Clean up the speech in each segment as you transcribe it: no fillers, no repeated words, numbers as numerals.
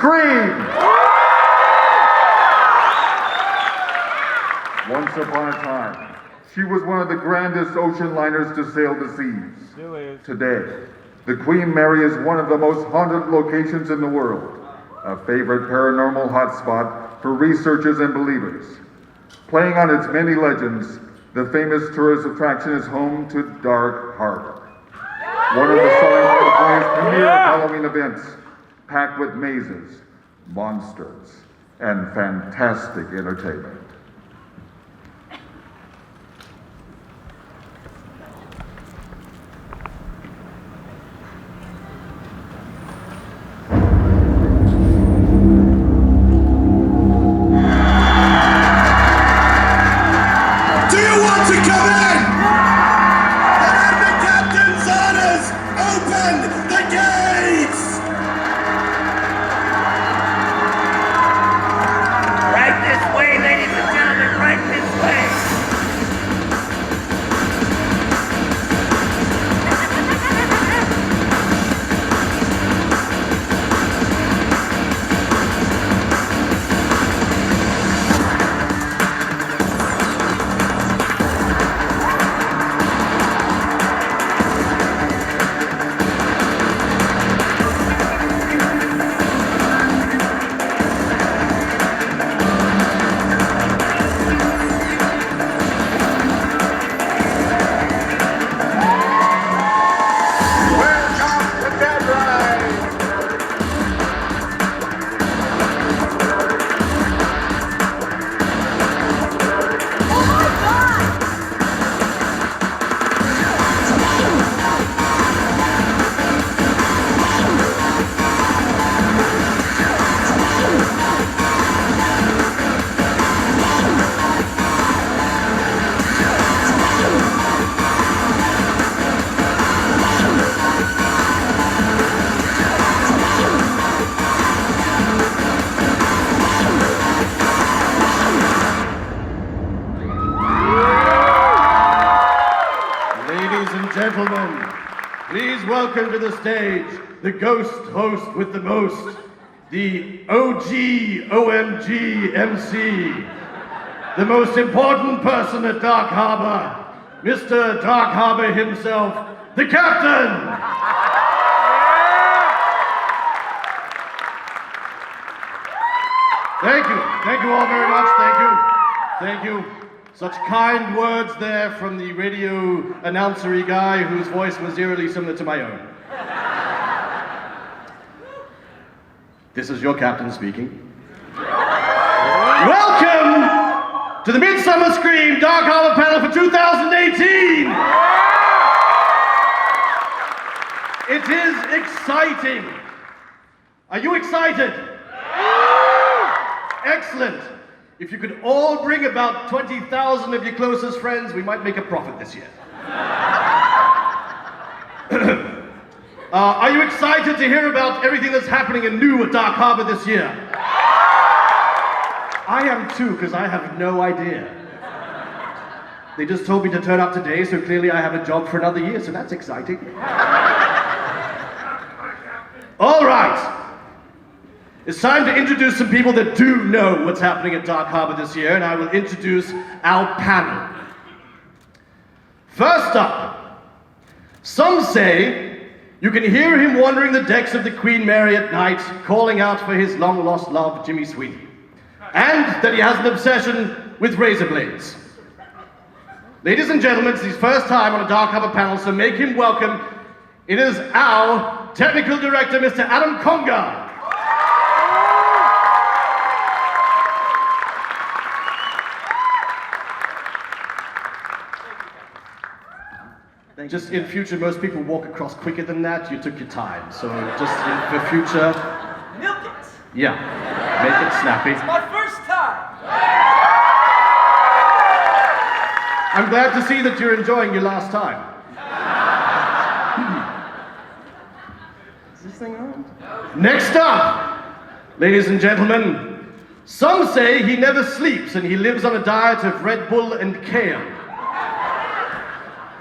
scream! Once upon a time, she was one of the grandest ocean liners to sail the seas. Still is. Today, the Queen Mary is one of the most haunted locations in the world, a favorite paranormal hotspot for researchers and believers. Playing on its many legends, the famous tourist attraction is home to Dark Harbor, one of the Southern California's premier Halloween events, packed with mazes, monsters, and fantastic entertainment. Welcome to the stage, the ghost host with the most, the OG OMG MC, the most important person at Dark Harbor, Mr. Dark Harbor himself, the Captain! Thank you all very much, thank you. Such kind words there from the radio announcery guy whose voice was eerily similar to my own. This is your captain speaking. Welcome to the Midsummer Scream Dark Harbor panel for 2018! It is exciting. Are you excited? Excellent. If you could all bring about 20,000 of your closest friends, we might make a profit this year. Are you excited to hear about everything that's happening and new at Dark Harbor this year? I am too, because I have no idea. They just told me to turn up today, so clearly I have a job for another year, so that's exciting. All right. It's time to introduce some people that do know what's happening at Dark Harbor this year, and I will introduce our panel. First up, some say you can hear him wandering the decks of the Queen Mary at night, calling out for his long-lost love, Jimmy Sweeney, and that he has an obsession with razor blades. Ladies and gentlemen, it's his first time on a Dark Harbor panel, so make him welcome. It is our technical director, Mr. Adam Conga. Just in future, most people walk across quicker than that. You took your time, so just in the future... Milk it! Yeah, make it snappy. It's my first time! I'm glad to see that you're enjoying your last time. Is this thing on? Next up, ladies and gentlemen, some say he never sleeps and he lives on a diet of Red Bull and kale.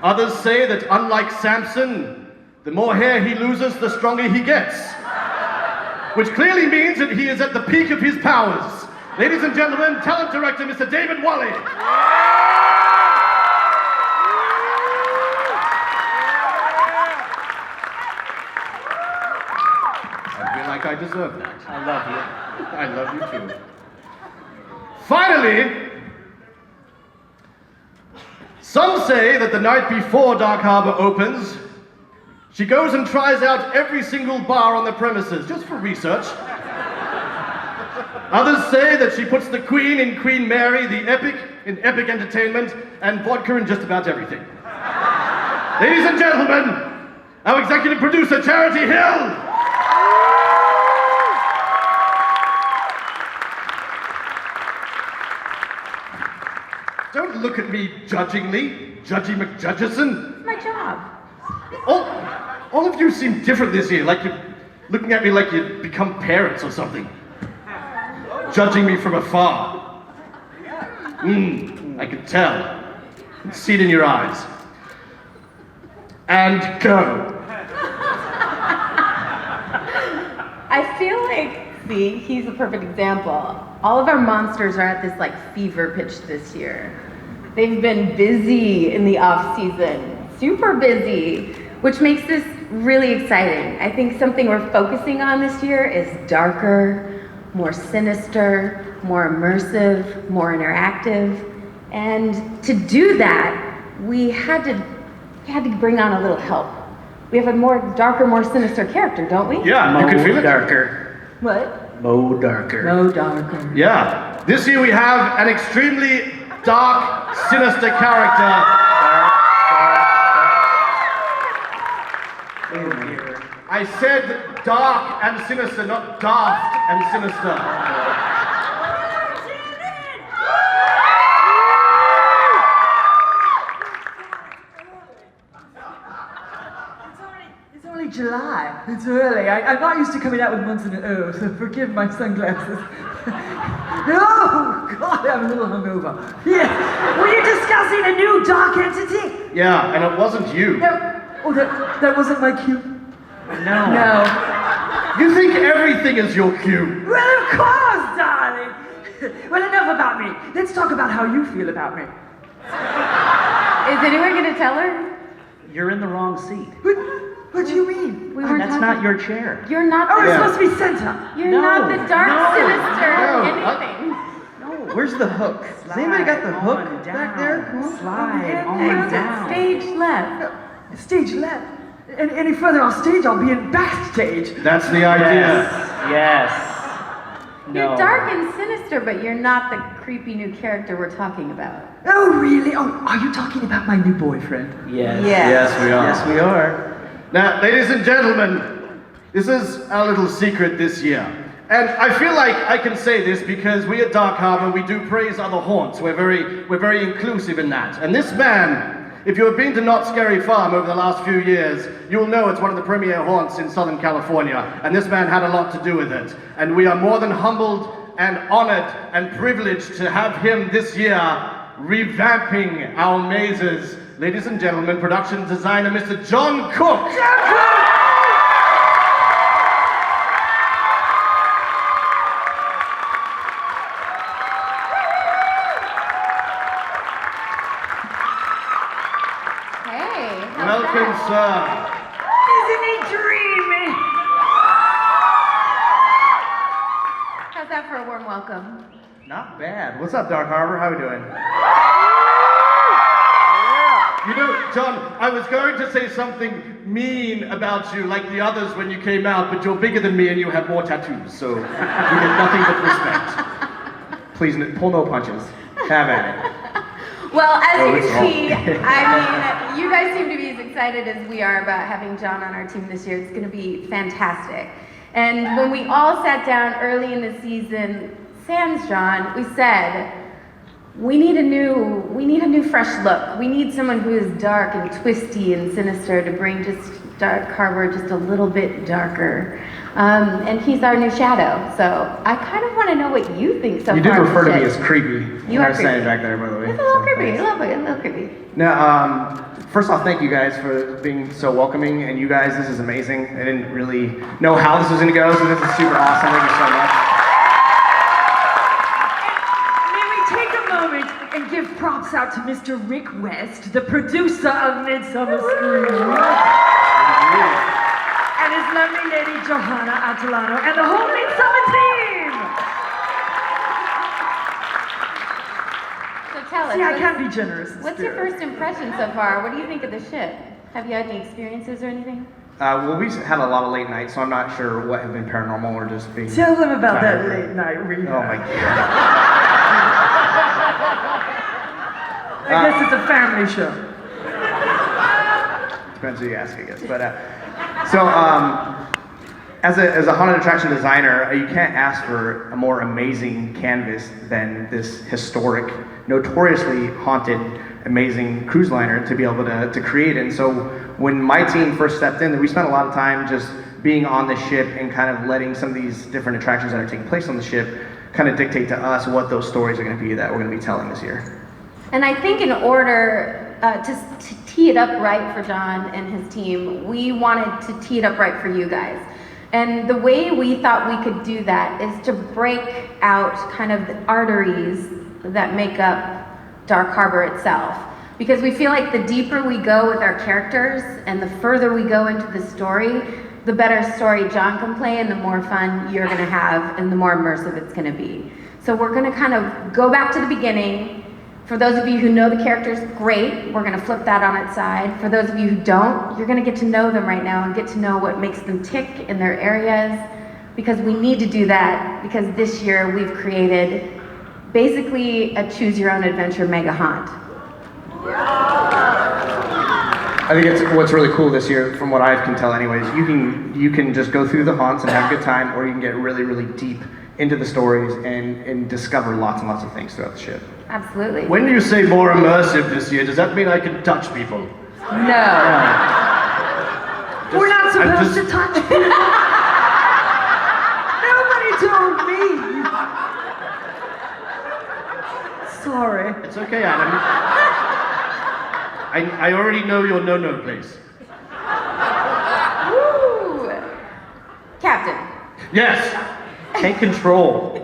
Others say that, unlike Samson, the more hair he loses, the stronger he gets. which clearly means that he is at the peak of his powers. Ladies and gentlemen, talent director Mr. David Wally. I feel like I deserve that. I love you. I love you too. Finally, some say that the night before Dark Harbor opens, she goes and tries out every single bar on the premises, just for research. Others say that she puts the Queen in Queen Mary, the Epic in Epic Entertainment, and vodka in just about everything. Ladies and gentlemen, our executive producer, Charity Hill. Don't look at me judgingly, Judgy McJudgeson. It's my job. All of you seem different this year, like you're looking at me like you'd become parents or something. Judging me from afar. I can tell. I can see it in your eyes. And go. I feel like, see, he's a perfect example. All of our monsters are at this like fever pitch this year. They've been busy in the off season, super busy, which makes this really exciting. I think something we're focusing on this year is darker, more sinister, more immersive, more interactive. And to do that, we had to bring on a little help. We have a more darker, more sinister character, don't we? Yeah, you can feel it. Darker. What? Mo darker. No darker. Yeah. This year we have an extremely dark, sinister character. I said dark and sinister, not daft and sinister. It's only July. It's early. I'm not used to coming out with months in a row, so forgive my sunglasses. Oh, God, I'm a little hungover. Yeah. Were you discussing a new dark entity? Yeah, and it wasn't you. That wasn't my cue. No. No. You think everything is your cue. Well, of course, darling. Well, enough about me. Let's talk about how you feel about me. Is anyone gonna tell her? You're in the wrong seat. What do you mean? We weren't That's talking. not your chair. You're not Oh, the. it's supposed to be center. You're No, not the dark, no, sinister, no. anything. No. Where's the hook? Has anybody got the hook back there? Come on. Slide Exit down. stage left. Stage left. Any further off stage, I'll be in backstage. That's the idea. Yes. No. You're dark and sinister, but you're not the creepy new character we're talking about. Oh, really? Oh, are you talking about my new boyfriend? Yes. Yeah. Yes, we are. Yes, we are. Now, ladies and gentlemen, this is our little secret this year. And I feel like I can say this because we at Dark Harbor, we do praise other haunts. We're very inclusive in that. And this man, if you have been to Knott's Scary Farm over the last few years, you'll know it's one of the premier haunts in Southern California. And this man had a lot to do with it. And we are more than humbled and honored and privileged to have him this year revamping our mazes. Ladies and gentlemen, production designer Mr. John Cook. Hey. how's Welcome, that? sir. Isn't he dreamy? How's that for a warm welcome? Not bad. What's up, Dark Harbor? How are we doing? You know, John, I was going to say something mean about you like the others when you came out, but you're bigger than me and you have more tattoos, so you get nothing but respect. Please, pull no punches. Have at it. Well, as you it's can see, I mean, you guys seem to be as excited as we are about having John on our team this year. It's going to be fantastic. And when we all sat down early in the season, sans John, we said, we need a new fresh look. We need someone who is dark and twisty and sinister to bring just Dark Harbor just a little bit darker. And he's our new shadow. So I kind of want to know what you think so far. You did refer to me Jay. as creepy. You I are was saying creepy. back there, by the way. It's a little So, creepy, thanks. a little bit, a little creepy. Now, First off, thank you guys for being so welcoming, and you guys, this is amazing. I didn't really know how this was gonna go, so this is super awesome. Thank you so much. May we take a moment and give props out to Mr. Rick West, the producer of Midsummer Scream, and his lovely lady Johanna Atalano, and the whole Midsummer team! So tell us, See, I can't be generous. in what's your spirit. first impression so far? What do you think of the ship? Have you had any experiences or anything? Well, we've had a lot of late nights, so I'm not sure what have been paranormal or just being... Tell them about that tired. late night read. Oh my God. I guess it's a family show. Depends who you ask, I guess. But as a haunted attraction designer, you can't ask for a more amazing canvas than this historic, notoriously haunted, amazing cruise liner to be able to create. And so when my team first stepped in, we spent a lot of time just being on the ship and kind of letting some of these different attractions that are taking place on the ship kind of dictate to us what those stories are going to be that we're going to be telling this year. And I think in order to tee it up right for John and his team, we wanted to tee it up right for you guys. And the way we thought we could do that is to break out kind of the arteries that make up Dark Harbor itself. Because we feel like the deeper we go with our characters and the further we go into the story, the better story John can play and the more fun you're gonna have and the more immersive it's gonna be. So we're gonna kind of go back to the beginning. For those of you who know the characters, great, we're gonna flip that on its side. For those of you who don't, you're gonna get to know them right now and get to know what makes them tick in their areas, because we need to do that, because this year we've created basically a choose your own adventure mega haunt. I think what's really cool this year, from what I can tell anyways, you can just go through the haunts and have a good time, or you can get really, really deep into the stories and discover lots and lots of things throughout the ship. Absolutely. When you say more immersive this year, does that mean I can touch people? No. We're not supposed just- to touch people. Nobody told me. Sorry. It's okay, Adam. I already know your no-no place. Woo! Captain. Yes. Take control.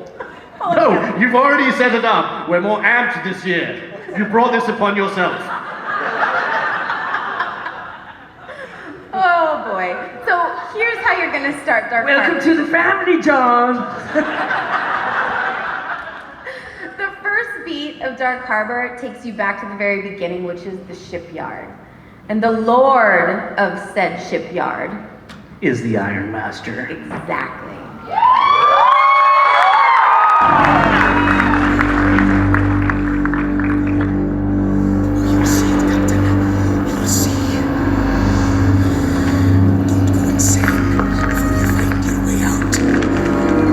No, you've already set it up. We're more amped this year. You brought this upon yourself. Oh boy. So here's how you're gonna start Dark Welcome Harbor. to the family, John. The first beat of Dark Harbor takes you back to the very beginning, which is the shipyard. And the lord of said shipyard Is the Iron Master. exactly. You'll see it, Captain. You'll see. Don't go insane before you find your way out.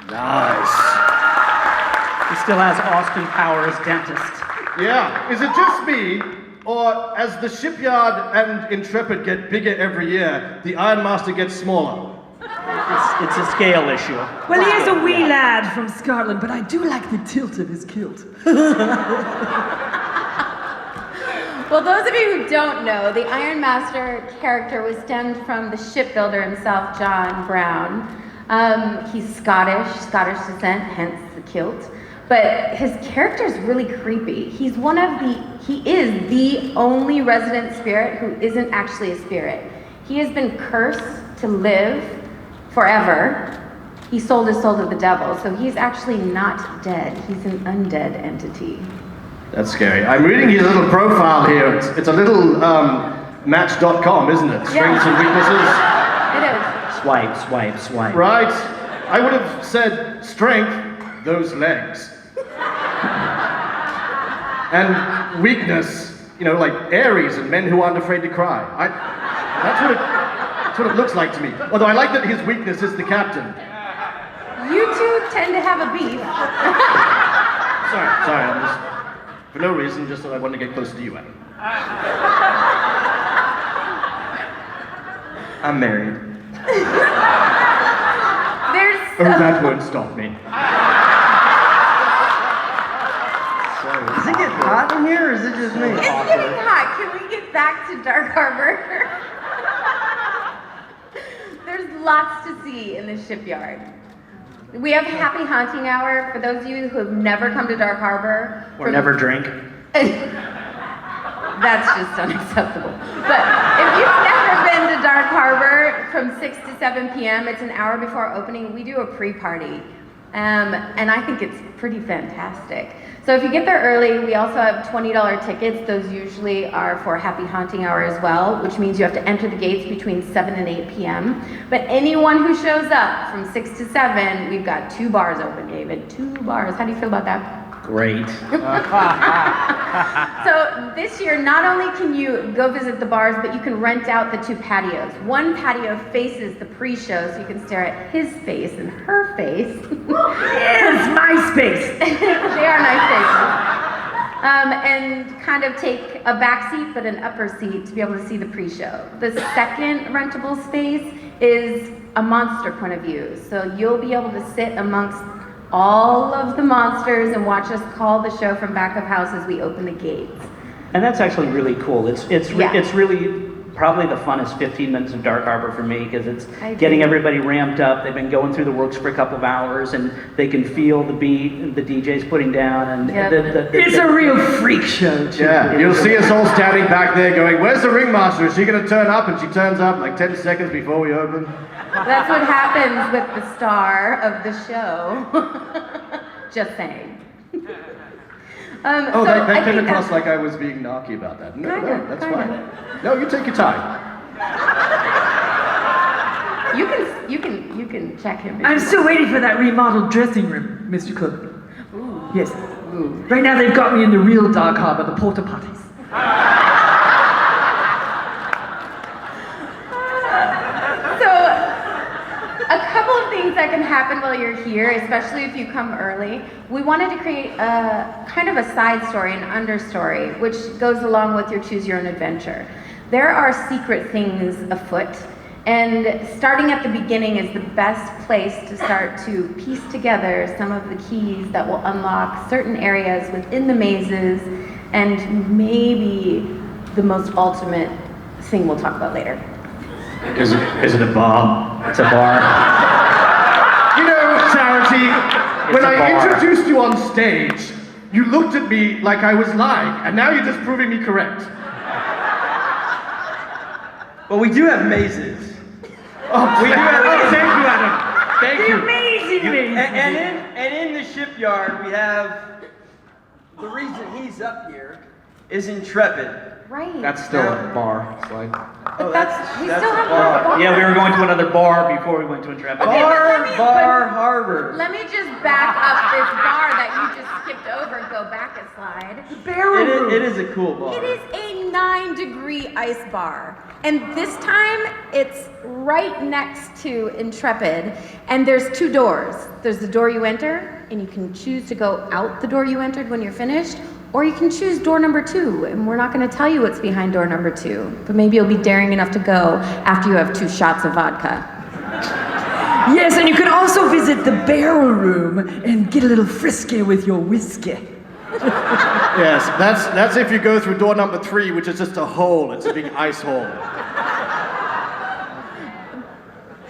Nice. He still has Austin Powers dentist. Yeah. Is it just me, or as the Shipyard and Intrepid get bigger every year, the Iron Master gets smaller? It's a scale issue. Well, he is a wee lad from Scotland, but I do like the tilt of his kilt. Well, those of you who don't know, the Iron Master character was stemmed from the shipbuilder himself, John Brown. He's Scottish descent, hence the kilt. But his character is really creepy. He is the only resident spirit who isn't actually a spirit. He has been cursed to live forever. He sold his soul to the devil, so he's actually not dead. He's an undead entity. That's scary. I'm reading his little profile here. It's a little Match.com, isn't it? Strengths and weaknesses. It is. Swipe, swipe, swipe. Right. I would have said strength, those legs. And weakness, like Aries and men who aren't afraid to cry. That's what it looks like to me. Although I like that his weakness is the captain. You two tend to have a beef. Sorry, I'm just, for no reason, just that I wanted to get closer to you, Adam. I'm married. There's Oh, that won't stop me. Does it get hot in here, or is it just me? It's getting hot. Can we get back to Dark Harbor? There's lots to see in the shipyard. We have Happy Haunting Hour. For those of you who have never come to Dark Harbor. Or never drink. That's just unacceptable. But if you've never been to Dark Harbor, from 6 to 7 p.m., it's an hour before opening, we do a pre-party. And I think it's pretty fantastic. So if you get there early, we also have $20 tickets. Those usually are for Happy Haunting Hour as well, which means you have to enter the gates between 7 and 8 p.m. But anyone who shows up from 6 to 7, we've got 2 bars open, David. 2 bars. How do you feel about that? Great. So this year, not only can you go visit the bars, but you can rent out the 2 patios. One patio faces the pre-show, so you can stare at his face and her face. Yes, my space. They are nice faces. And kind of take a back seat, but an upper seat to be able to see the pre-show. The second rentable space is a monster point of view. So you'll be able to sit amongst all of the monsters and watch us call the show from back of house as we open the gates. And that's actually really cool. It's really probably the funnest 15 minutes of Dark Harbor for me, because it's getting everybody ramped up. They've been going through the works for a couple of hours, and they can feel the beat the DJ's putting down. And It's a real freak show, too. Yeah, you'll see us all standing back there going, "Where's the ringmaster? Is she going to turn up?" And she turns up like 10 seconds before we open. That's what happens with the star of the show. Just saying. Oh, that came across like I was being narky about that. No, that's fine. No, you take your time. You can check him. I'm still waiting for that remodeled dressing room, Mr. Cook. Yes. Right now they've got me in the real Dark Harbor, the porta potties. A couple of things that can happen while you're here, especially if you come early. We wanted to create a kind of a side story, an understory, which goes along with your Choose Your Own Adventure. There are secret things afoot, and starting at the beginning is the best place to start to piece together some of the keys that will unlock certain areas within the mazes, and maybe the most ultimate thing we'll talk about later. Is it a bar? It's a bar. You know, Charity, when a I bar. introduced you on stage, you looked at me like I was lying, and now you're just proving me correct. Well, we do have mazes. Oh, we do have mazes. Thank you, Adam. Thank you. Amazing maze. And in the shipyard, we have the reason he's up here is Intrepid. Right. That's still a bar. Slide. But we that's still a have bar. more bars. Yeah, we were going to another bar before we went to Intrepid. Okay, but let me- Bar but- Harbor. Let me just back up this bar that you just skipped over and go back a slide. It is a cool bar. It is a 9-degree ice bar. And this time, it's right next to Intrepid. And there's 2 doors. There's the door you enter, and you can choose to go out the door you entered when you're finished, or you can choose door number 2. And we're not going to tell you what's behind door number 2. But maybe you'll be daring enough to go after you have 2 shots of vodka. Yes, and you can also visit the barrel room and get a little frisky with your whiskey. Yes, that's if you go through door number 3, which is just a hole. It's a big ice hole.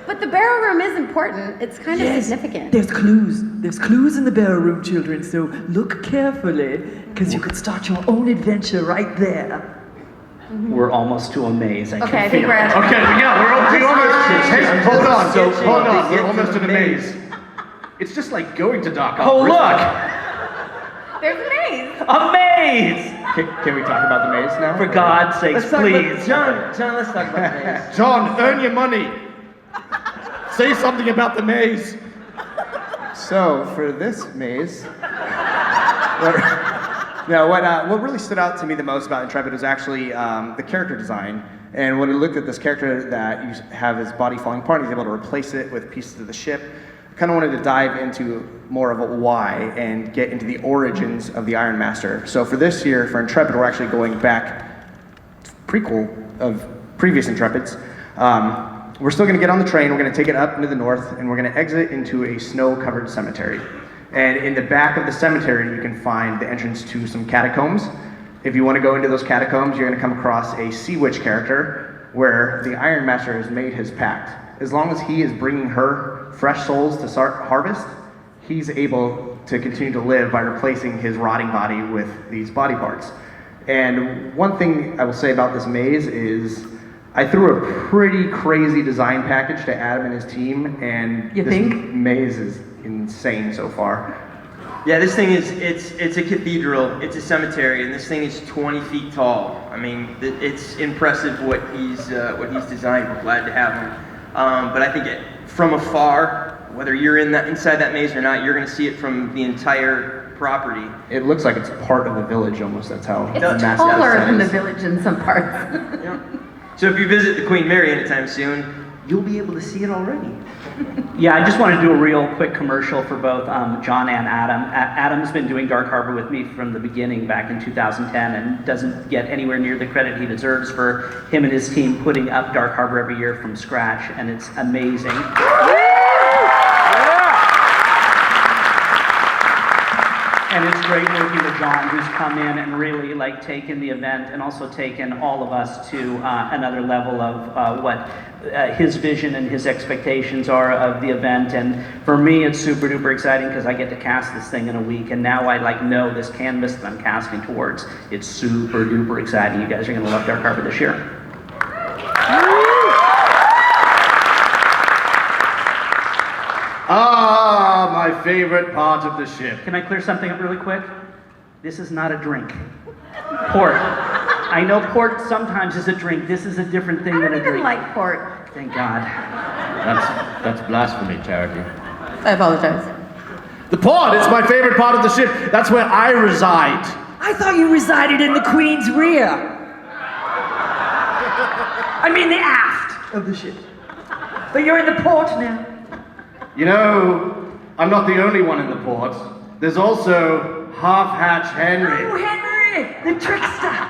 But the barrel room is important. It's kind of significant. There's clues. There's clues in the barrel room, children, so look carefully, because you could start your own adventure right there. We're almost to a maze. Okay, I think we're at Okay, yeah, we almost. Hey, hold on. Hold on. We're Get to almost the in a maze. It's just like going to Dark Harbor. Oh, look! There's a maze. A maze! Can we talk about the maze now? For God's sakes, Let's talk please. about John, let's talk about the maze. John, earn your money. Say something about the maze. So for this maze, what really stood out to me the most about Intrepid was actually the character design. And when we looked at this character that you have his body falling apart, he's able to replace it with pieces of the ship. I kind of wanted to dive into more of a why and get into the origins of the Iron Master. So for this year, for Intrepid, we're actually going back prequel of previous Intrepids. we're still going to get on the train, we're going to take it up into the north, and we're going to exit into a snow-covered cemetery. And in the back of the cemetery, you can find the entrance to some catacombs. If you want to go into those catacombs, you're going to come across a sea witch character where the Iron Master has made his pact. As long as he is bringing her fresh souls to harvest, he's able to continue to live by replacing his rotting body with these body parts. And one thing I will say about this maze is I threw a pretty crazy design package to Adam and his team, and this maze is insane so far. Yeah, this thing is, it's a cathedral, it's a cemetery, and this thing is 20 feet tall. I mean, it's impressive what he's designed. We're glad to have him. But I think from afar, whether you're inside that maze or not, you're going to see it from the entire property. It looks like it's part of the village almost, that's how It's massive taller it than the is. village in some parts. Yeah. So if you visit the Queen Mary anytime soon, you'll be able to see it already. Yeah, I just want to do a real quick commercial for both John and Adam. Adam's been doing Dark Harbor with me from the beginning back in 2010 and doesn't get anywhere near the credit he deserves for him and his team putting up Dark Harbor every year from scratch, and it's amazing. And it's great working with John, who's come in and really taken the event and also taken all of us to another level of what his vision and his expectations are of the event. And for me, it's super duper exciting because I get to cast this thing in a week, and now I know this canvas that I'm casting towards. It's super duper exciting. You guys are going to love Dark Harbor this year. My favorite part of the ship. Can I clear something up really quick? This is not a drink. Port. I know port sometimes is a drink. This is a different thing than a drink. I don't even like port. Thank God. That's blasphemy, Charity. I apologize. The port is my favorite part of the ship. That's where I reside. I thought you resided in the Queen's rear. I mean the aft of the ship. But you're in the port now. You know, I'm not the only one in the port. There's also Half-Hatch Henry. Oh, Henry, the trickster.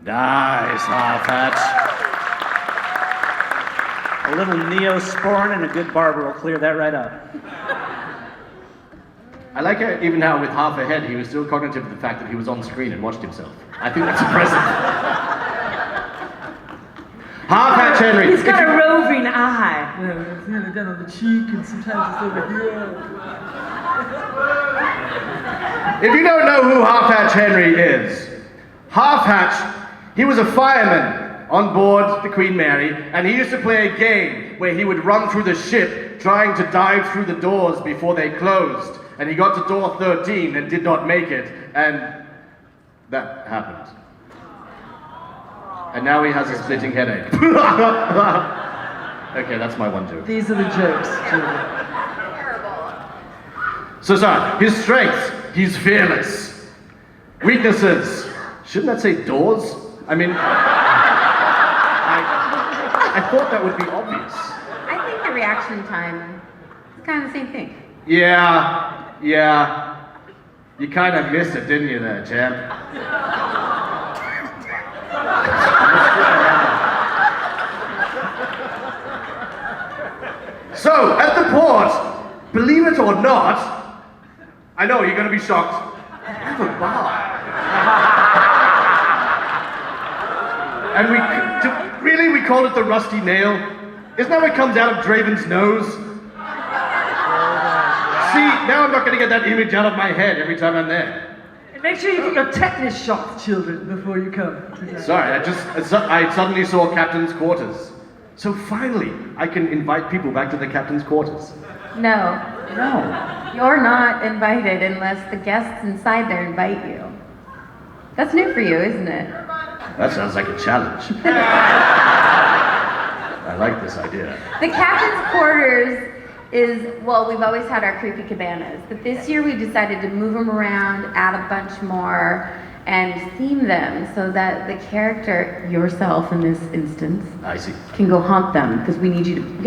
Nice, Half-Hatch. A little Neosporin and a good barber will clear that right up. I like it even now with half a head, he was still cognitive of the fact that he was on screen and watched himself. I think that's impressive. Half-Hatch Henry. He's got a roving eye. Yeah, it's kind of down on the cheek, and sometimes it's over here. If you don't know who Half-Hatch Henry is, Half-Hatch, he was a fireman on board the Queen Mary, and he used to play a game where he would run through the ship trying to dive through the doors before they closed. And he got to door 13 and did not make it, and that happened. And now he has a splitting headache. Okay, that's my one joke. These are the jokes, Julie. So, sir, his strengths, he's fearless. Weaknesses, shouldn't that say doors? I mean, I thought that would be obvious. I think the reaction time is kind of the same thing. Yeah. You kind of missed it, didn't you there, champ? So, at the port, believe it or not, I know you're going to be shocked, I have a bar. And we call it the Rusty Nail. Isn't that what comes out of Draven's nose? See, now I'm not going to get that image out of my head every time I'm there. And make sure you get your tetanus shots, children, before you come. Sorry, I suddenly saw Captain's quarters. So finally, I can invite people back to the Captain's quarters. No. You're not invited unless the guests inside there invite you. That's new for you, isn't it? That sounds like a challenge. I like this idea. The captain's quarters is, well, we've always had our creepy cabanas, but this year we decided to move them around, add a bunch more, and theme them so that the character, yourself in this instance, I see. can go haunt them, because we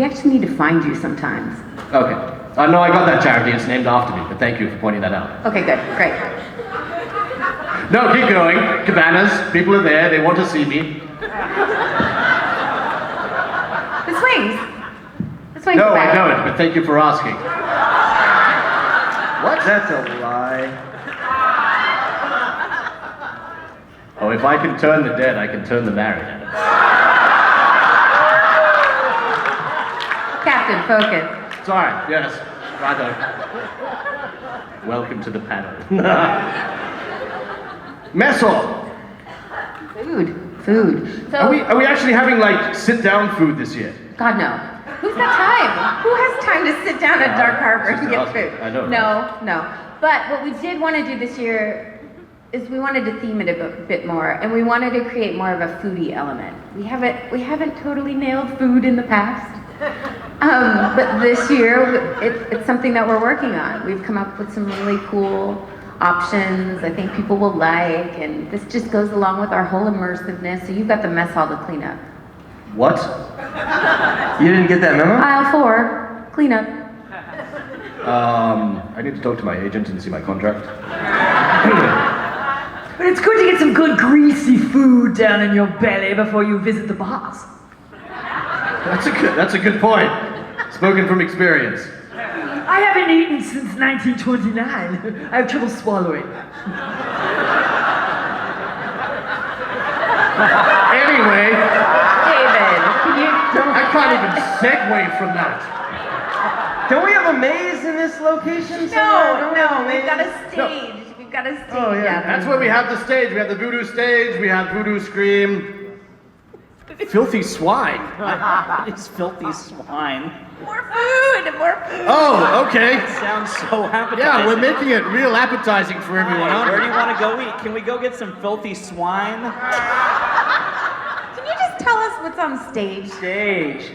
actually need to find you sometimes. Okay. No, I got that charity. It's named after me, but thank you for pointing that out. Okay, good, great. No, keep going. Cabanas, people are there, they want to see me. The swings. The swings No, are I back. don't, but thank you for asking. What? That's a lie. Oh, if I can turn the dead, I can turn the married. Captain, focus. Sorry, yes, rather. Welcome to the panel. Mess hall. Food. So, Are we actually having like sit-down food this year? God, no. Who's got time? Who has time to sit down at Dark Harbor and get food? I don't know. No. But what we did want to do this year is we wanted to theme it a bit more, and we wanted to create more of a foodie element. We haven't totally nailed food in the past, but this year it's something that we're working on. We've come up with some really cool options I think people will like, and this just goes along with our whole immersiveness. So you've got the mess hall to clean up. What? You didn't get that memo? Aisle 4, clean up. I need to talk to my agent and see my contract. But it's good to get some good greasy food down in your belly before you visit the bars. That's a good point. Spoken from experience. I haven't eaten since 1929. I have trouble swallowing. Anyway, David, can you... I can't even segue from that. Don't we have a maze in this location? No, we've got a stage. We've got a stage. Oh, yeah. That's where we have the stage. We have the voodoo stage, we have voodoo scream. Filthy swine. It's filthy swine. More food. Oh, okay. Sounds so appetizing. Yeah, we're making it real appetizing for everyone, aren't Where do we? you want to go eat? Can we go get some filthy swine? Can you just tell us what's on stage? Stage.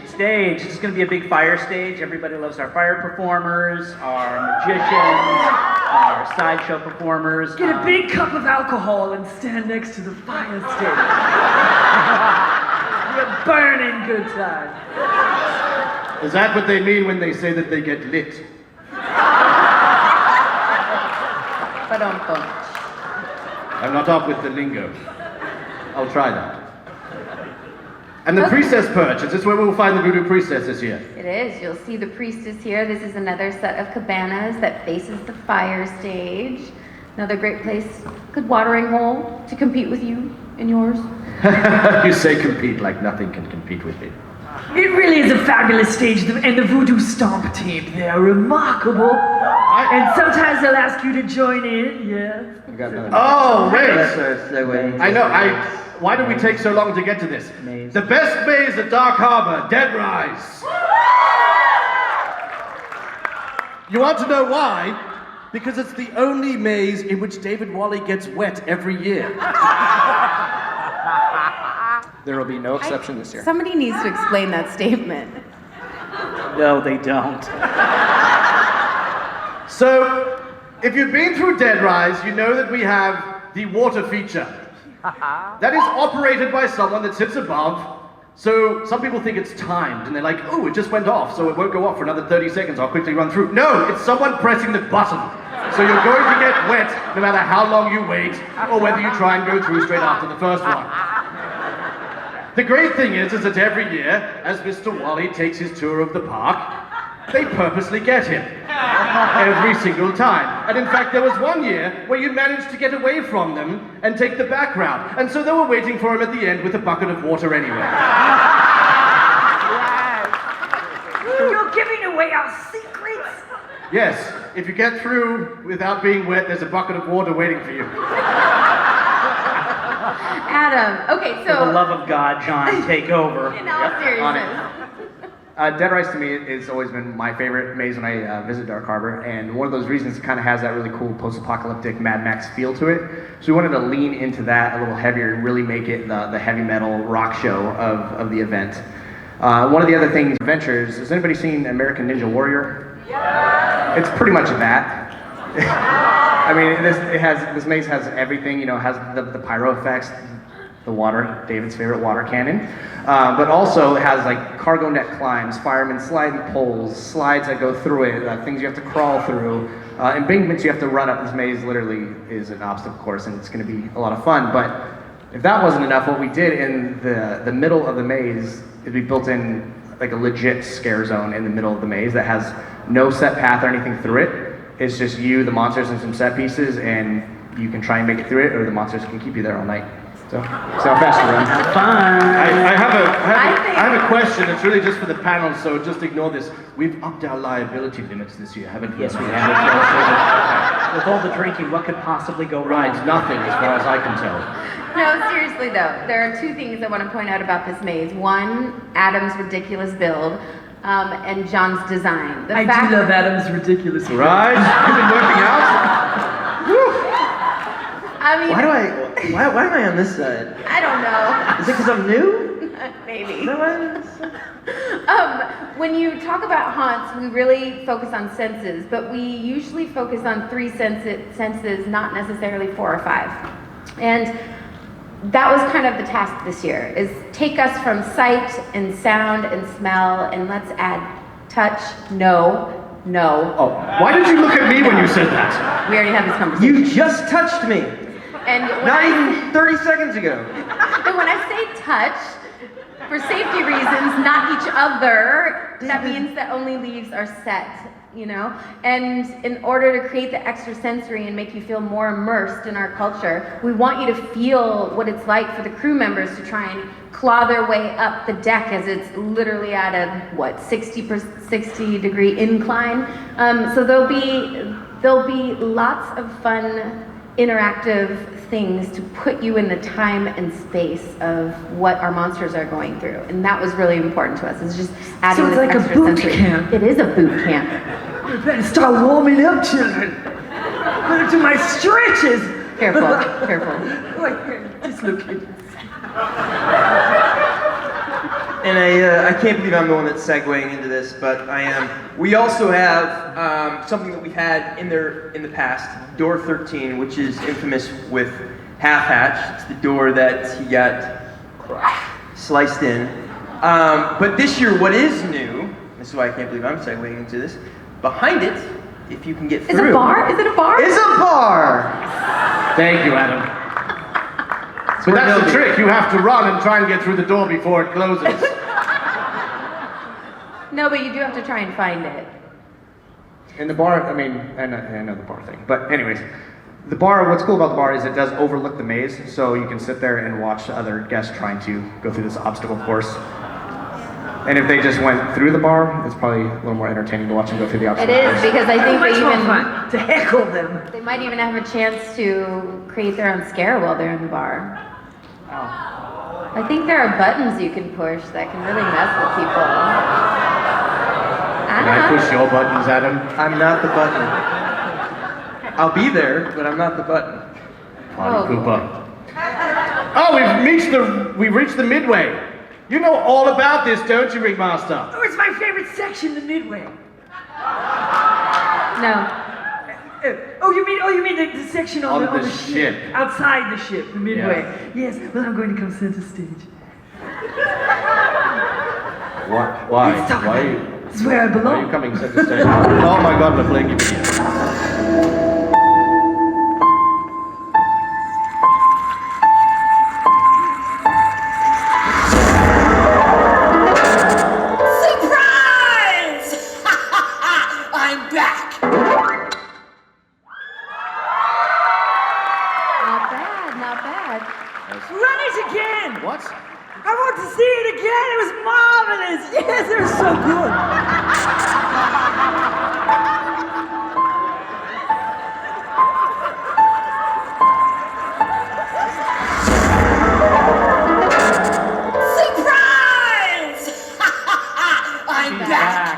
It's going to be a big fire stage. Everybody loves our fire performers, our magicians, our sideshow performers. Get a big cup of alcohol and stand next to the fire stage. A burning good time. Is that what they mean when they say that they get lit? I'm not up with the lingo. I'll try that. And the priestess perch, is this where we'll find the voodoo priestess this year? It is. You'll see the priestess here. This is another set of cabanas that faces the fire stage. Another great place, good watering hole to compete with you and yours. You say compete like nothing can compete with me. It really is a fabulous stage, and the Voodoo Stomp team, they're remarkable. And sometimes they'll ask you to join in, yeah. Oh, wait! I know, why did we take so long to get to this? Maze. The best maze at Dark Harbor, Dead Rise. You want to know why? Because it's the only maze in which David Wally gets wet every year. There will be no exception this year. Somebody needs to explain that statement. No, they don't. So, if you've been through Dead Rise, you know that we have the water feature. That is operated by someone that sits above. So some people think it's timed, and they're like, oh, it just went off, so it won't go off for another 30 seconds, I'll quickly run through. No, it's someone pressing the button. So you're going to get wet no matter how long you wait, or whether you try and go through straight after the first one. The great thing is that every year, as Mr. Wally takes his tour of the park, they purposely get him. Every single time. And in fact, there was one year where you managed to get away from them and take the back route. And so they were waiting for him at the end with a bucket of water anyway. You're giving away our secrets? Yes, if you get through without being wet, there's a bucket of water waiting for you. Adam, okay, so... For the love of God, John, take over. In all seriousness. Dead Rise to me has always been my favorite maze when I visit Dark Harbor, and one of those reasons it kind of has that really cool post-apocalyptic Mad Max feel to it. So we wanted to lean into that a little heavier and really make it the heavy metal rock show of the event. One of the other things, adventures, has anybody seen American Ninja Warrior? Yeah. It's pretty much that. I mean, this maze has everything, has the pyro effects, the water, David's favorite water cannon, but also it has like cargo net climbs, firemen sliding poles, slides that go through it, things you have to crawl through, embankments you have to run up. This maze literally is an obstacle course, and it's going to be a lot of fun. But if that wasn't enough, what we did in the middle of the maze is we built in like a legit scare zone in the middle of the maze that has no set path or anything through it. It's just you, the monsters, and some set pieces, and you can try and make it through it, or the monsters can keep you there all night. So how fast you run. Fun. I have a question. It's really just for the panel, so just ignore this. We've upped our liability limits this year, haven't we? Yes, we have. With all the drinking, what could possibly go wrong? Right, nothing as far as I can tell. No, seriously though, there are two things I want to point out about this maze. One, Adam's ridiculous build, and John's design. I do love Adam's ridiculous build. Right? You've been working out? Woo. I mean, Why am I on this side? I don't know. Is it because I'm new? Maybe. No, When you talk about haunts, we really focus on senses, but we usually focus on 3 senses, not necessarily 4 or 5. And that was kind of the task this year, is take us from sight and sound and smell, and let's add touch, no. Oh, why did you look at me when you said that? We already had this conversation. You just touched me. And Not even 30 seconds ago. And when I say touch, for safety reasons, not each other, that means that only leaves are set, And in order to create the extra sensory and make you feel more immersed in our culture, we want you to feel what it's like for the crew members to try and claw their way up the deck as it's literally at a, 60-degree incline. So there'll be lots of fun, interactive things to put you in the time and space of what our monsters are going through, and that was really important to us. It's just adding So it's this like a extra boot sensory. camp. It is a boot camp. You better start warming up, children. Better do my stretches. Careful. Like, dislocated. And I can't believe I'm the one that's segueing into this, but I am. We also have something that we've had in the past, door 13, which is infamous with Half Hatch. It's the door that he got sliced in. But this year, what is new, this is why I can't believe I'm segueing into this, behind it, if you can get through. Is it a bar? Is it a bar? Is a bar! Thank you, Adam. But that's the trick. You have to run and try and get through the door before it closes. No, but you do have to try and find it. In the bar, I know the bar thing. But anyways, the bar, what's cool about the bar is it does overlook the maze, so you can sit there and watch other guests trying to go through this obstacle course. And if they just went through the bar, it's probably a little more entertaining to watch them go through the obstacle It course. is, because I think Much they more even fun to heckle them. they might even have a chance to create their own scare while they're in the bar. I think there are buttons you can push that can really mess with people. Can I push your buttons, Adam? I'm not the button. I'll be there, but I'm not the button. Party pooper. Oh, we've reached the Midway. You know all about this, don't you, Ringmaster? Oh, it's my favorite section, the Midway. No. Oh, you mean the section on the ship. Outside the ship, the Midway. Yes, well, I'm going to come center stage. What? Why? Let's talk Why? about it. This is where I Why are belong. you coming center stage? Oh my God, we're playing you video. Surprise! I'm back. Not bad. Run it again! What? I want to see it again! It was marvelous! Yes, it was so good! Surprise! I'm back.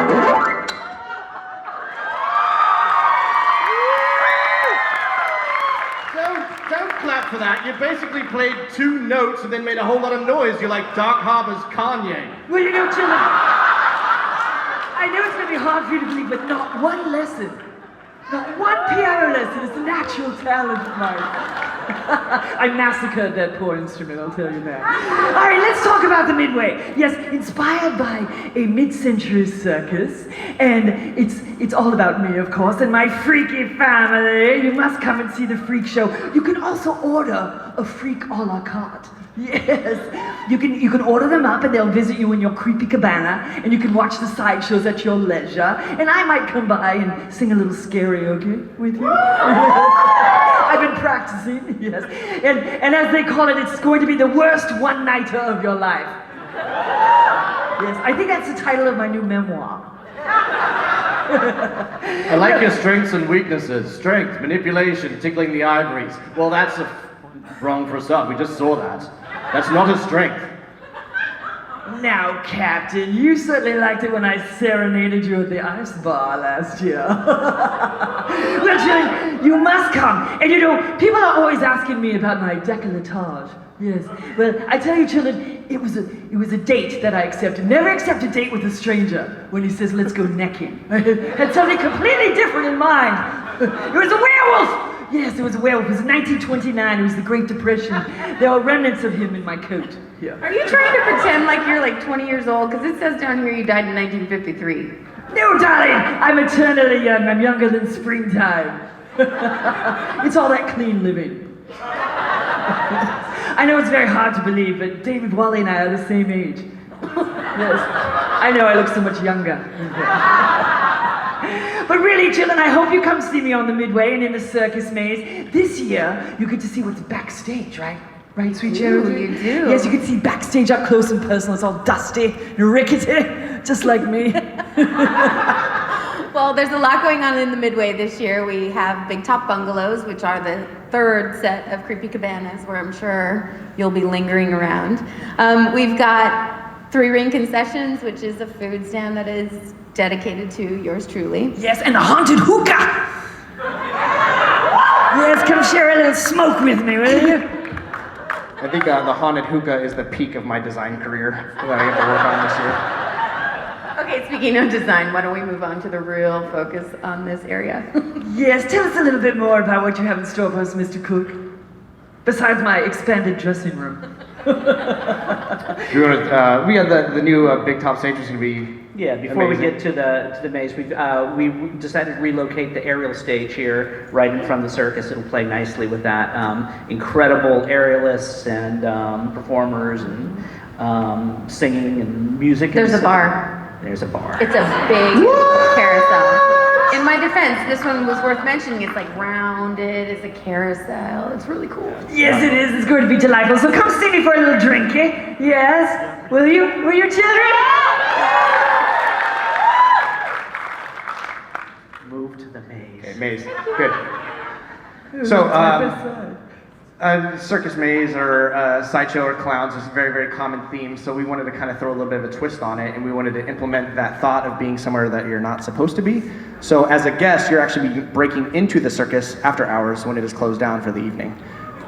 Don't clap for that. You're basically actually played 2 notes and then made a whole lot of noise. You're like Dark Harbor's Kanye. Well, you know, children, I know it's going to be hard for you to believe, but not one lesson, not one piano lesson is a natural talent of mine. I massacred that poor instrument, I'll tell you that. All right, let's talk about the Midway. Yes, inspired by a mid-century circus, and it's all about me, of course, and my freaky family. You must come and see the freak show. You can also order a freak a la carte. Yes, you can order them up and they'll visit you in your creepy cabana, and you can watch the sideshows at your leisure, and I might come by and sing a little karaoke with you. I've been practicing, yes. And as they call it, it's going to be the worst one-nighter of your life. Yes, I think that's the title of my new memoir. I like your strengths and weaknesses. Strength, manipulation, tickling the ivories. Well, that's wrong for a start. We just saw that. That's not a strength. Now, Captain, you certainly liked it when I serenaded you at the ice bar last year. Well, children, you must come. And you know, people are always asking me about my décolletage. Yes. Well, I tell you, children, it was a date that I accepted. Never accept a date with a stranger when he says, let's go necking. I had something completely different in mind. It was a werewolf! Yes, it was a werewolf. It was 1929. It was the Great Depression. There were remnants of him in my coat. Yeah. Are you trying to pretend like you're like 20 years old? Because it says down here you died in 1953. No, darling, I'm eternally young. I'm younger than springtime. It's all that clean living. I know it's very hard to believe, but David Wally and I are the same age. Yes, I know I look so much younger. But really, children, I hope you come see me on the Midway and in the Circus Maze. This year, you get to see what's backstage, right? Right, sweet Cherry? You do. Yes, you can see backstage up close and personal. It's all dusty and rickety, just like me. Well, there's a lot going on in the Midway this year. We have Big Top Bungalows, which are the 3rd set of creepy cabanas, where I'm sure you'll be lingering around. We've got 3 Ring Concessions, which is a food stand that is dedicated to yours truly. Yes, and a haunted hookah! Yes, come share a little smoke with me, will you? I think the haunted hookah is the peak of my design career that I get to work on this year. Okay, speaking of design, why don't we move on to the real focus on this area? Yes, tell us a little bit more about what you have in store for us, Mr. Cook. Besides my expanded dressing room. We have the new Big Top stage is going to be Yeah, before amazing. we get to the maze, we decided to relocate the aerial stage here right in front of the circus. It'll play nicely with that. Incredible aerialists and performers and singing and music. There's a bar. There's a bar. It's a big carousel. In my defense, this one was worth mentioning. It's like rounded, it's a carousel. It's really cool. Yes, it is. It's going to be delightful. So come see me for a little drink, eh? Yes? Will you? Will you, children? Move to the maze. Okay, maze. Good. So, Circus Maze or sideshow or clowns is a very, very common theme, so we wanted to kind of throw a little bit of a twist on it, and we wanted to implement that thought of being somewhere that you're not supposed to be. So as a guest, you're actually breaking into the circus after hours when it is closed down for the evening.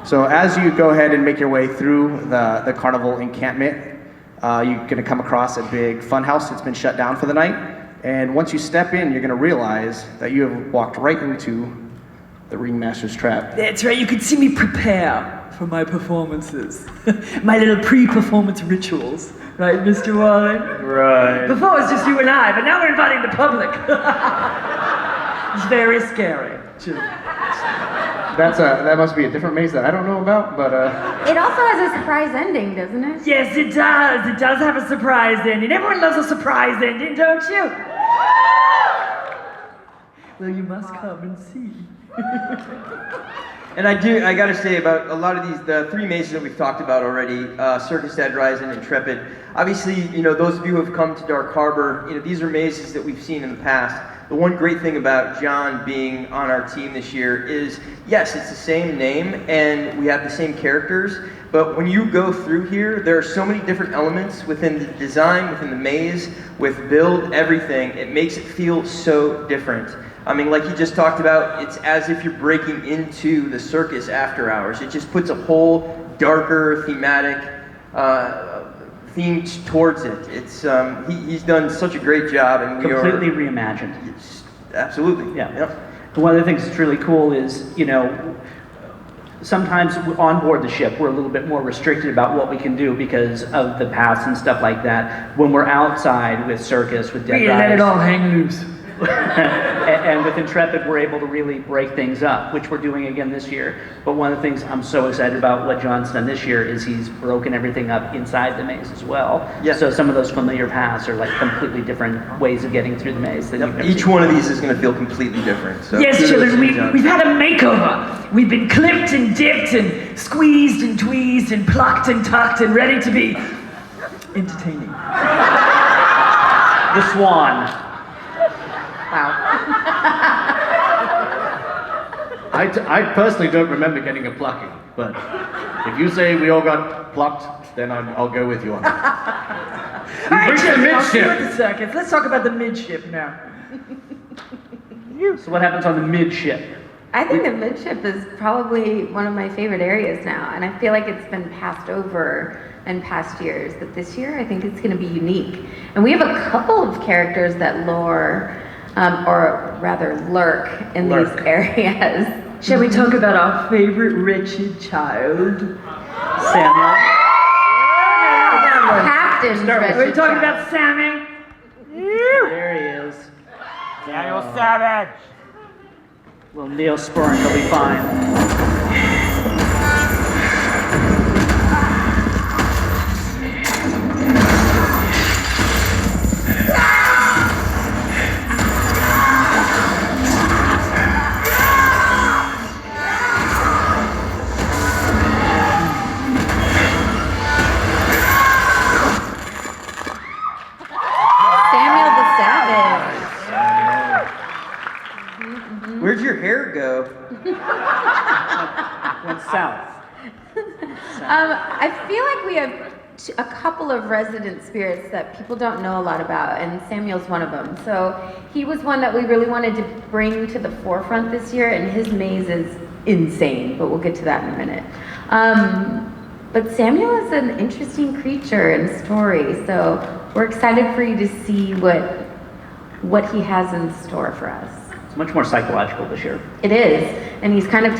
So as you go ahead and make your way through the carnival encampment, you're going to come across a big fun house that's been shut down for the night, and once you step in, you're going to realize that you have walked right into the Ringmaster's trap. That's right. You can see me prepare for my performances. My little pre-performance rituals. Right, Mr. Warren? Right. Before it was just you and I, but now we're inviting the public. It's very scary. That must be a different maze that I don't know about, but It also has a surprise ending, doesn't it? Yes, it does. It does have a surprise ending. Everyone loves a surprise ending, don't you? Well, you must come and see. And I gotta say about a lot of the 3 mazes that we've talked about already, Circus Dead Rise and Intrepid. Obviously, those of you who have come to Dark Harbor, these are mazes that we've seen in the past. The one great thing about John being on our team this year is, yes, it's the same name and we have the same characters, but when you go through here, there are so many different elements within the design, within the maze, with build, everything. It makes it feel so different. I mean, like you just talked about, it's as if you're breaking into the circus after hours. It just puts a whole darker thematic theme towards it. It's he's done such a great job, and we Completely reimagined. Absolutely. Yeah. Yep. One of the things that's really cool is, you know, sometimes on board the ship, we're a little bit more restricted about what we can do because of the paths and stuff like that. When we're outside with Circus, with Dead We let it Guys, all hang loose. and with Intrepid, we're able to really break things up, which we're doing again this year. But one of the things I'm so excited about what John's done this year is he's broken everything up inside the maze as well. Yeah. So some of those familiar paths are like completely different ways of getting through the maze. That you've never Each seen one of before. these is going to feel completely different. So Yes, kudos children, to you, John. we've had a makeover. We've been clipped and dipped and squeezed and tweezed and plucked and tucked and ready to be entertaining. The Swan. I personally don't remember getting a plucking, but if you say we all got plucked, then I'll go with you on that. All right, reached the children, I'll see you midship. at the circus. Let's talk about the midship now. So what happens on the midship? I think the midship is probably one of my favorite areas now, and I feel like it's been passed over in past years, but this year I think it's going to be unique. And we have a couple of characters that lure, or rather lurk in these areas. Shall we talk about our favorite wretched child? Samuel. Captain's Start with- Are we wretched talking child. about Sammy? There he is. Daniel Savage. Little Neosporin, he'll be fine. Samuel the Savage. Where'd your hair go? Went south. I feel like we have a couple of resident spirits that people don't know a lot about, and Samuel's one of them. So he was one that we really wanted to bring to the forefront this year, and his maze is insane, but we'll get to that in a minute. But Samuel is an interesting creature and story, so we're excited for you to see what he has in store for us. It's much more psychological this year. It is, and he's kind of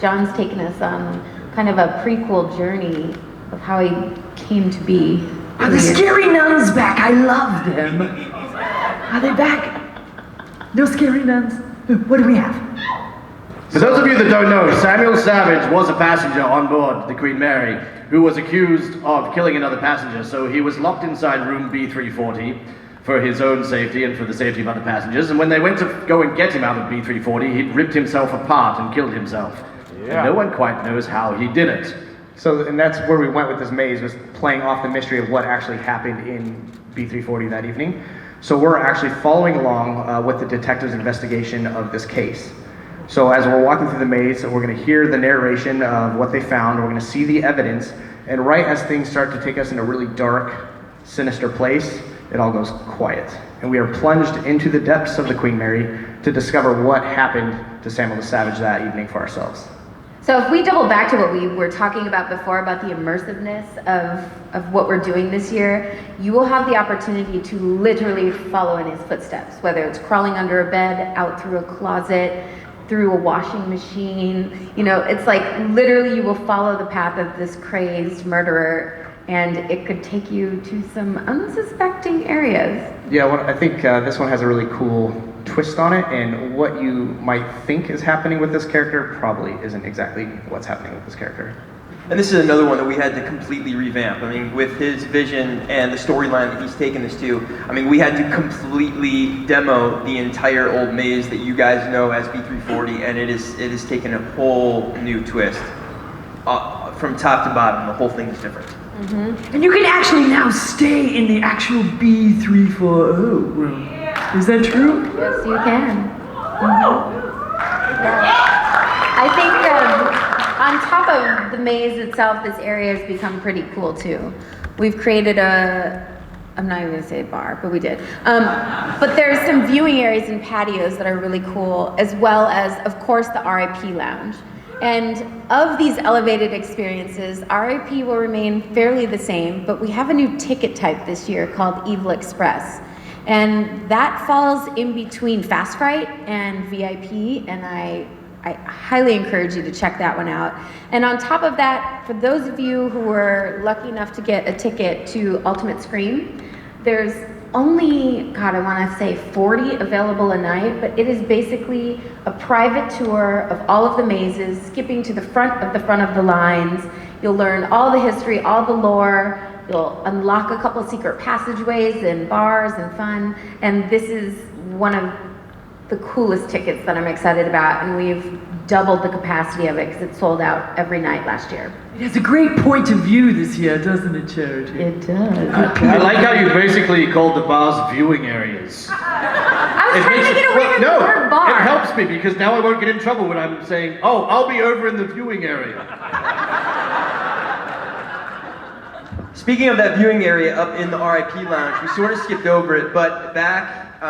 John's taken us on kind of a prequel journey of how he came to be. Are the scary nuns back? I love them. Are they back? No scary nuns? What do we have? For those of you that don't know, Samuel Savage was a passenger on board the Queen Mary who was accused of killing another passenger, so he was locked inside room B340 for his own safety and for the safety of other passengers, and when they went to go and get him out of B340, he'd ripped himself apart and killed himself. Yeah. And no one quite knows how he did it. So, and that's where we went with this maze, was playing off the mystery of what actually happened in B340 that evening. So we're actually following along with the detective's investigation of this case. So as we're walking through the maze, we're going to hear the narration of what they found, we're going to see the evidence, and right as things start to take us in a really dark, sinister place, it all goes quiet. And we are plunged into the depths of the Queen Mary to discover what happened to Samuel the Savage that evening for ourselves. So if we double back to what we were talking about before about the immersiveness of what we're doing this year, you will have the opportunity to literally follow in his footsteps, whether it's crawling under a bed, out through a closet, through a washing machine. You know, it's like literally you will follow the path of this crazed murderer, and it could take you to some unsuspecting areas. Yeah, well, I think this one has a really cool twist on it, and what you might think is happening with this character probably isn't exactly what's happening with this character. And this is another one that we had to completely revamp. I mean, with his vision and the storyline that he's taken us to, I mean, we had to completely demo the entire old maze that you guys know as B340, and it is taken a whole new twist. From top to bottom, the whole thing is different. Mm-hmm. And you can actually now stay in the actual B340 room. Is that true? Yes, you can. I think on top of the maze itself, this area has become pretty cool too. We've created a I'm not even gonna say bar, but we did. But there's some viewing areas and patios that are really cool, as well as, of course, the RIP lounge. And of these elevated experiences, RIP will remain fairly the same, but we have a new ticket type this year called Evil Express. And that falls in between Fast Fright and VIP, and I highly encourage you to check that one out. And on top of that, for those of you who were lucky enough to get a ticket to Ultimate Scream, there's only, God, I want to say 40 available a night, but it is basically a private tour of all of the mazes, skipping to the front of the lines. You'll learn all the history, all the lore. You'll unlock a couple secret passageways and bars and fun. And this is one of the coolest tickets that I'm excited about, and we've doubled the capacity of it because it sold out every night last year. It has a great point of view this year, doesn't it, Charity? It does. I like how you basically called the bars viewing areas. I was trying to get away from the word bar. It helps me because now I won't get in trouble when I'm saying, oh, I'll be over in the viewing area. Speaking of that viewing area up in the RIP lounge, we sort of skipped over it, but back,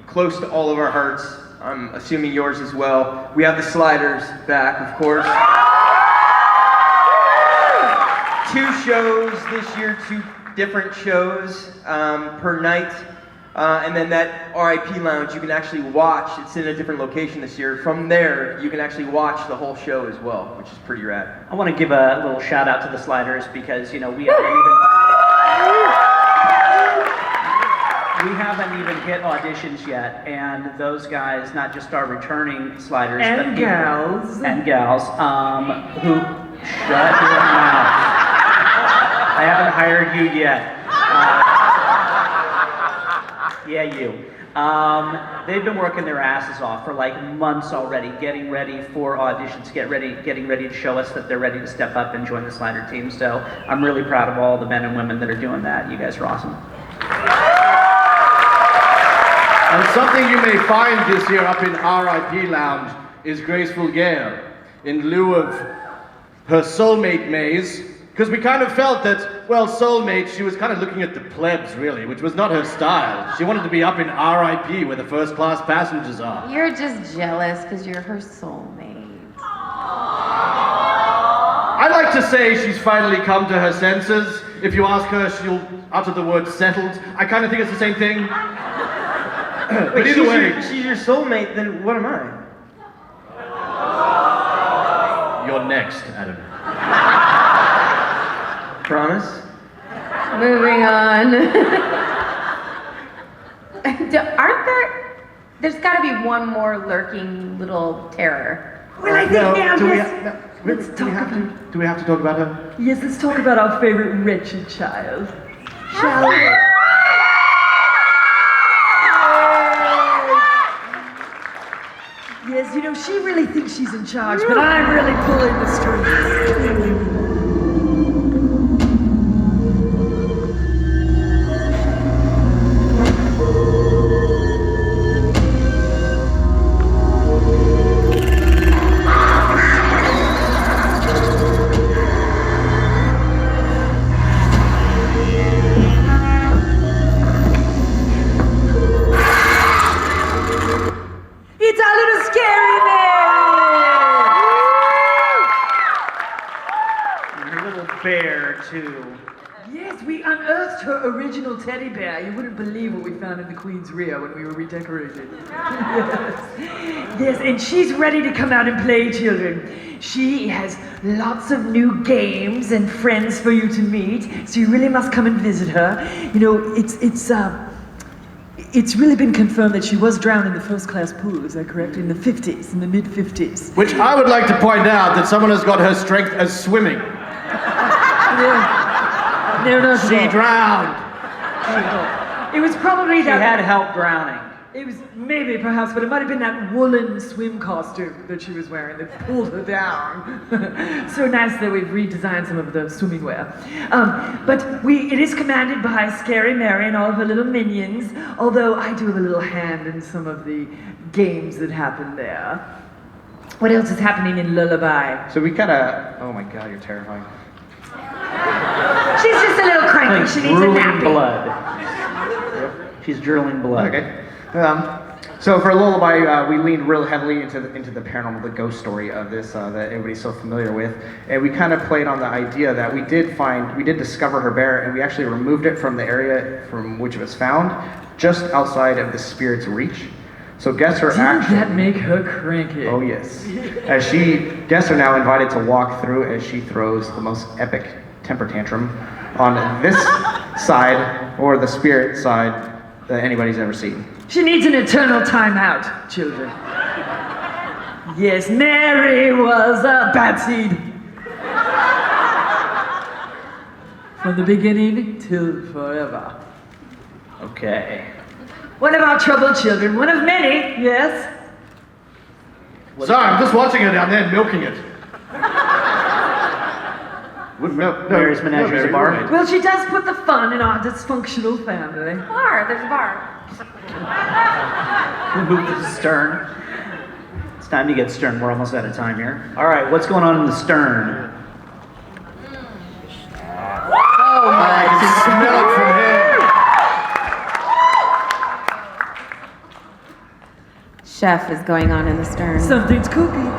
close to all of our hearts, I'm assuming yours as well, we have the sliders back, of course. 2 shows this year, 2 different shows per night. And then that RIP lounge, you can actually watch, it's in a different location this year. From there, you can actually watch the whole show as well, which is pretty rad. I want to give a little shout out to the sliders because, we haven't even hit auditions yet, and those guys not just are returning sliders, and but gals, who shut your mouth. I haven't hired you yet. Yeah, you. They've been working their asses off for like months already, getting ready for auditions, getting ready to show us that they're ready to step up and join the slider team. So I'm really proud of all the men and women that are doing that. You guys are awesome. And something you may find this year up in RIP Lounge is Graceful Gale, in lieu of her soulmate maze, because we kind of felt that, well, soulmate, she was kind of looking at the plebs, really, which was not her style. She wanted to be up in RIP where the first-class passengers are. You're just jealous because you're her soulmate. I like to say she's finally come to her senses. If you ask her, she'll utter the word settled. I kind of think it's the same thing. But either way, she's your soulmate, then what am I? you're next, Adam. Promise? Moving on. There's got to be one more lurking little terror. Well, I think now, do we have to talk about her? Yes, let's talk about our favorite wretched child. Shall we? Yes, she really thinks she's in charge, but I'm really pulling the strings. It's our little scary man! Her little bear, too. Yes, we unearthed her original teddy bear. You wouldn't believe what we found in the Queen's rear when we were redecorating. Yes, and she's ready to come out and play, children. She has lots of new games and friends for you to meet, so you really must come and visit her. It's really been confirmed that she was drowned in the first-class pool, is that correct? In the 50s, in the mid-50s. Which I would like to point out that someone has got her strength as swimming. No, She drowned. It was probably She had help drowning. It was maybe, perhaps, but it might have been that woolen swim costume that she was wearing that pulled her down. So nice that we've redesigned some of the swimming wear. But it is commanded by Scary Mary and all of her little minions, although I do have a little hand in some of the games that happen there. What else is happening in Lullaby? So we gotta, oh my god, you're terrifying. She's just a little cranky. She needs a drooling nappy. blood. She's drooling blood. Okay. So for a lullaby, we leaned real heavily into the paranormal, the ghost story of this that everybody's so familiar with, and we kind of played on the idea that we did discover her bear, and we actually removed it from the area from which it was found, just outside of the spirit's reach. So guests are Didn't that make her cranky? Oh yes. Guests are now invited to walk through as she throws the most epic temper tantrum on this side or the spirit side that anybody's ever seen. She needs an eternal timeout, children. Yes, Mary was a bad seed. From the beginning till forever. Okay. One of our troubled children, one of many, yes? Sorry, I'm just watching her down there milking it. Mary's Menagerie is a bar. right. Well, she does put the fun in our dysfunctional family. Bar, there's a bar. We'll move to the stern. It's time to get stern. We're almost out of time here. All right, what's going on in the stern? Oh my, I can smell it from here. Chef is going on in the stern. Something's cooking.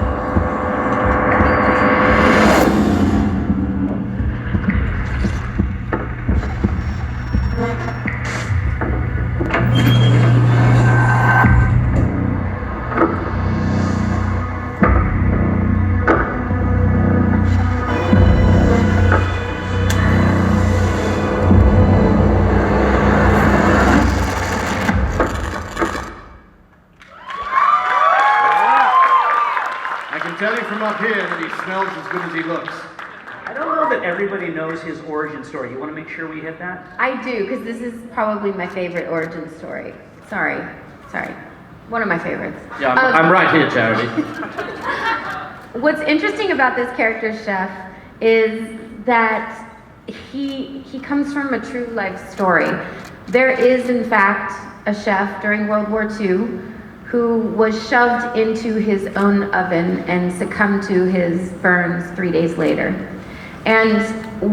I can tell you from up here that he smells as good as he looks. I don't know that everybody knows his origin story. You want to make sure we hit that? I do, because this is probably my favorite origin story. Sorry. One of my favorites. Yeah, I'm right here, Charity. What's interesting about this character, Chef, is that he comes from a true life story. There is, in fact, a chef during World War II who was shoved into his own oven and succumbed to his burns 3 days later. And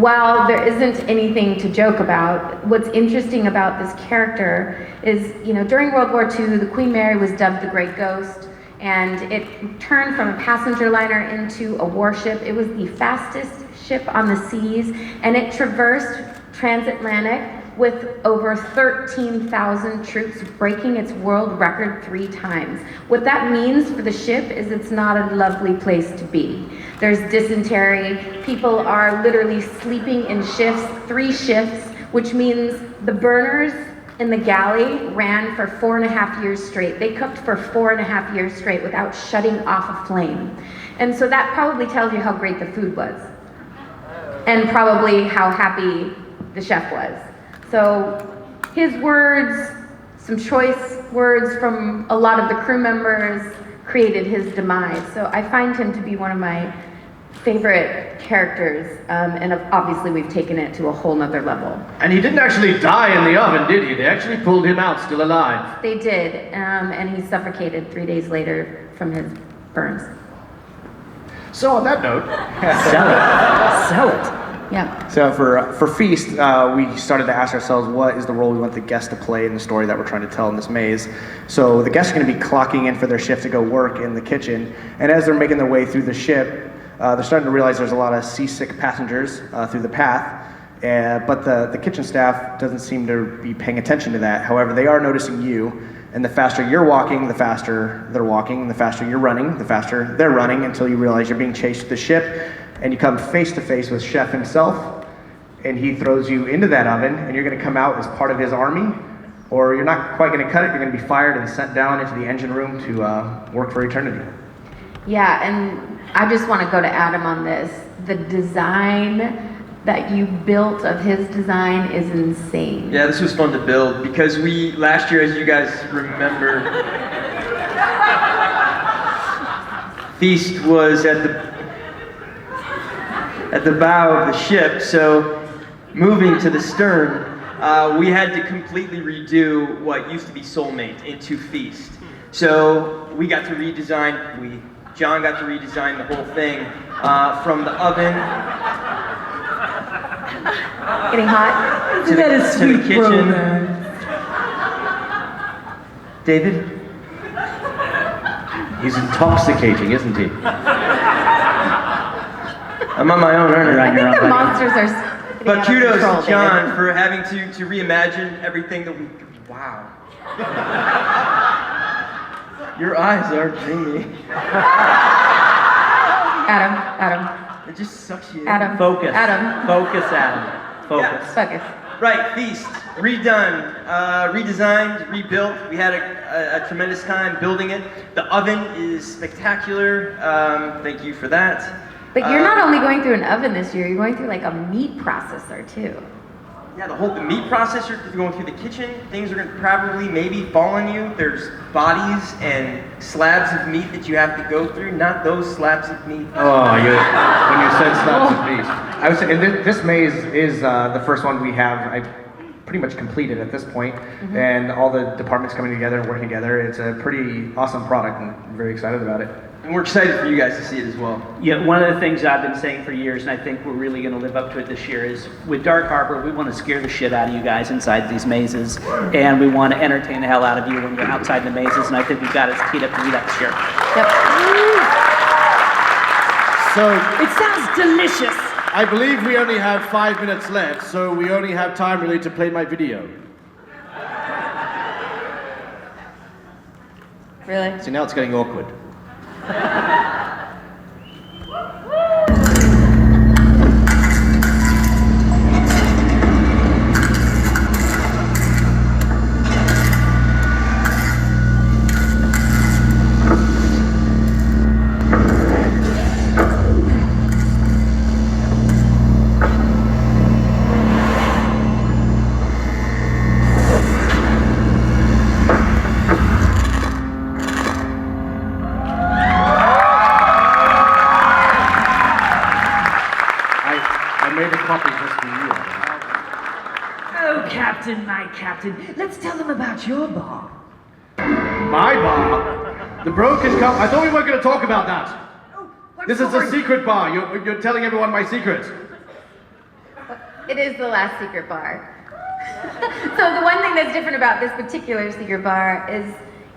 while there isn't anything to joke about, what's interesting about this character is, during World War II, the Queen Mary was dubbed the Great Ghost, and it turned from a passenger liner into a warship. It was the fastest ship on the seas, and it traversed transatlantic with over 13,000 troops, breaking its world record 3 times. What that means for the ship is it's not a lovely place to be. There's dysentery, people are literally sleeping in shifts, 3 shifts, which means the burners in the galley ran for 4.5 years straight. They cooked for 4.5 years straight without shutting off a flame. And so that probably tells you how great the food was, and probably how happy the chef was. So his words, some choice words from a lot of the crew members, created his demise. So I find him to be one of my favorite characters, and obviously we've taken it to a whole nother level. And he didn't actually die in the oven, did he? They actually pulled him out still alive. They did, and he suffocated 3 days later from his burns. So on that note, Sell it. Yeah. So for Feast, we started to ask ourselves, what is the role we want the guests to play in the story that we're trying to tell in this maze? So the guests are going to be clocking in for their shift to go work in the kitchen, and as they're making their way through the ship, they're starting to realize there's a lot of seasick passengers through the path, but the kitchen staff doesn't seem to be paying attention to that. However, they are noticing you, and the faster you're walking, the faster they're walking, and the faster you're running, the faster they're running, until you realize you're being chased to the ship, and you come face to face with Chef himself, and he throws you into that oven, and you're going to come out as part of his army, or you're not quite going to cut it, you're going to be fired and sent down into the engine room to work for eternity. Yeah, and I just want to go to Adam on this. The design that you built of his design is insane. Yeah, this was fun to build because last year, as you guys remember, Feast was at the bow of the ship, so moving to the stern, we had to completely redo what used to be Soulmate into Feast. So we got to redesign, John got to redesign the whole thing from the oven. Getting hot? Isn't that a to the sweet kitchen. romance? David? He's intoxicating, isn't he? I'm on my own, aren't I? I think the monsters are getting But out of kudos control, to John David. for having to reimagine everything that we. Wow. Your eyes are dreamy. Adam. It just sucks you in. Adam. Focus. Adam. Focus, Adam. Focus. Focus. Right, Feast. Redone, redesigned, rebuilt. We had a tremendous time building it. The oven is spectacular. Thank you for that. But you're not only going through an oven this year, you're going through like a meat processor too. Yeah, the meat processor is going through the kitchen. Things are going to probably maybe fall on you. There's bodies and slabs of meat that you have to go through, not those slabs of meat. Oh, when you said slabs of meat. I was saying, this maze is the first one we have pretty much completed at this point, and all the departments coming together and working together. It's a pretty awesome product, and I'm very excited about it. And we're excited for you guys to see it as well. Yeah, one of the things I've been saying for years, and I think we're really going to live up to it this year, is with Dark Harbor, we want to scare the shit out of you guys inside these mazes, and we want to entertain the hell out of you when you're outside the mazes, and I think we've got it teed up to do that this year. Yep. So, It sounds delicious. I believe we only have 5 minutes left, so we only have time really to play my video. Really? See, now it's getting awkward. Oh, Captain, my Captain, let's tell them about your bar. My bar? The broken cup? I thought we weren't going to talk about that. Oh, I'm This is sorry. a secret bar. You're telling everyone my secret. It is the last secret bar. So the one thing that's different about this particular secret bar is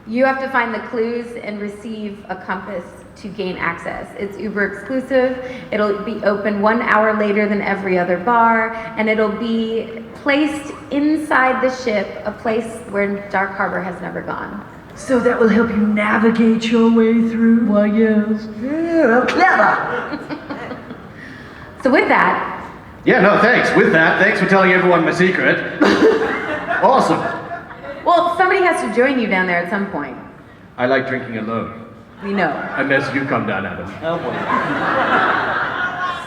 you have to find the clues and receive a compass to gain access. It's uber exclusive. It'll be open 1 hour later than every other bar, and it'll be placed inside the ship, a place where Dark Harbor has never gone. So that will help you navigate your way through? Why, yes. Yeah, well, clever. So with that, Yeah, no, thanks. With that, thanks for telling everyone my secret. Awesome. well, somebody has to join you down there at some point. I like drinking alone. We know. Unless you come down, Adam. Oh boy.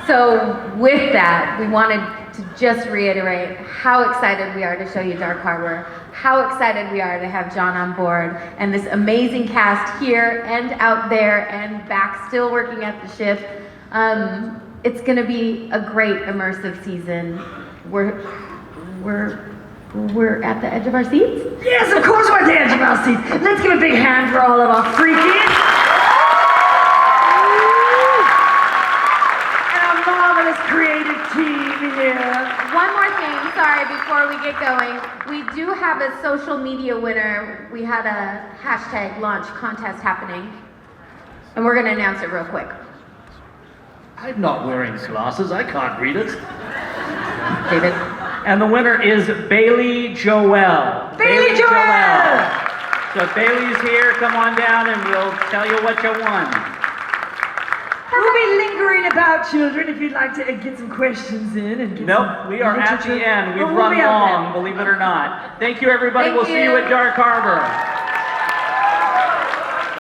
So with that, we wanted to just reiterate how excited we are to show you Dark Harbor, how excited we are to have John on board, and this amazing cast here and out there and back still working at the ship. It's gonna be a great immersive season. We're at the edge of our seats. Yes, of course we're at the edge of our seats. Let's give a big hand for all of our freakies. And our marvelous creative team here. One more thing, sorry, before we get going. We do have a social media winner. We had a hashtag launch contest happening, and we're gonna announce it real quick. I'm not wearing glasses. I can't read it. David? And the winner is Bailey Joel. Bailey Joel! So if Bailey's here, come on down and we'll tell you what you won. We'll be lingering about, children, if you'd like to get some questions in. And get Nope, some we are at the literature. end. We've Oh, we'll run be out long, there. believe it or not. Thank you, everybody. Thank We'll see you you. at Dark Harbor.